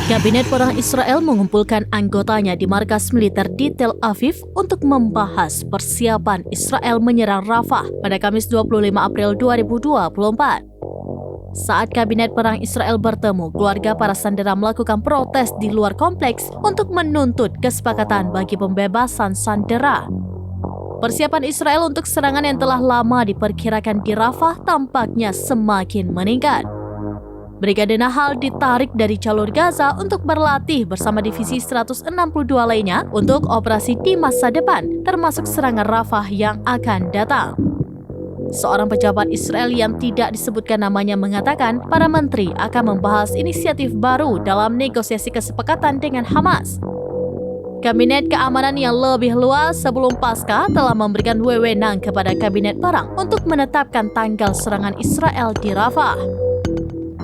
Kabinet Perang Israel mengumpulkan anggotanya di markas militer di Tel Aviv untuk membahas persiapan Israel menyerang Rafah pada Kamis 25 April 2024. Saat Kabinet Perang Israel bertemu, keluarga para sandera melakukan protes di luar kompleks untuk menuntut kesepakatan bagi pembebasan sandera. Persiapan Israel untuk serangan yang telah lama diperkirakan di Rafah tampaknya semakin meningkat. Brigade Nahal ditarik dari jalur Gaza untuk berlatih bersama divisi 162 lainnya untuk operasi di masa depan, termasuk serangan Rafah yang akan datang. Seorang pejabat Israel yang tidak disebutkan namanya mengatakan para menteri akan membahas inisiatif baru dalam negosiasi kesepakatan dengan Hamas. Kabinet keamanan yang lebih luas sebelum Paskah telah memberikan wewenang kepada Kabinet Perang untuk menetapkan tanggal serangan Israel di Rafah.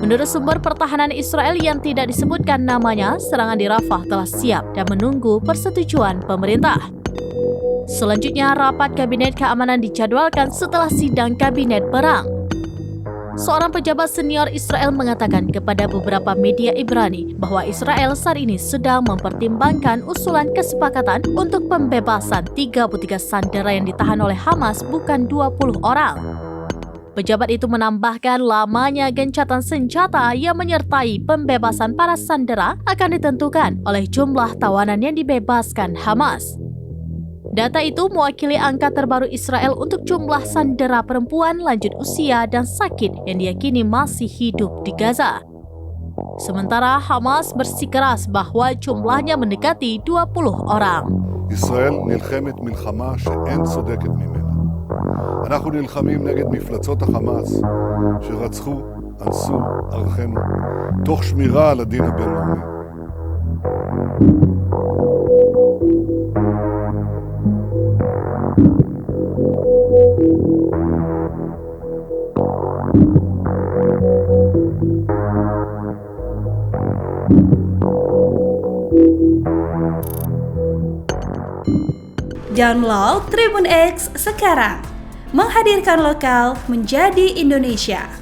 Menurut sumber pertahanan Israel yang tidak disebutkan namanya, serangan di Rafah telah siap dan menunggu persetujuan pemerintah. Selanjutnya, rapat Kabinet Keamanan dijadwalkan setelah sidang Kabinet Perang. Seorang pejabat senior Israel mengatakan kepada beberapa media Ibrani bahwa Israel saat ini sedang mempertimbangkan usulan kesepakatan untuk pembebasan 33 sandera yang ditahan oleh Hamas, bukan 20 orang. Pejabat itu menambahkan lamanya gencatan senjata yang menyertai pembebasan para sandera akan ditentukan oleh jumlah tawanan yang dibebaskan Hamas. Data itu mewakili angka terbaru Israel untuk jumlah sandera perempuan lanjut usia dan sakit yang diyakini masih hidup di Gaza. Sementara Hamas bersikeras bahwa jumlahnya mendekati 20 orang. ישראל נלחמת מלחמה שאין צודקת ממנה. אנחנו נלחמים נגד מפלצות החמאס שרצחו, אנסו, ערכנו, תוך שמירה על הדין הבינלאומי. Download Tribun X sekarang, menghadirkan lokal menjadi Indonesia.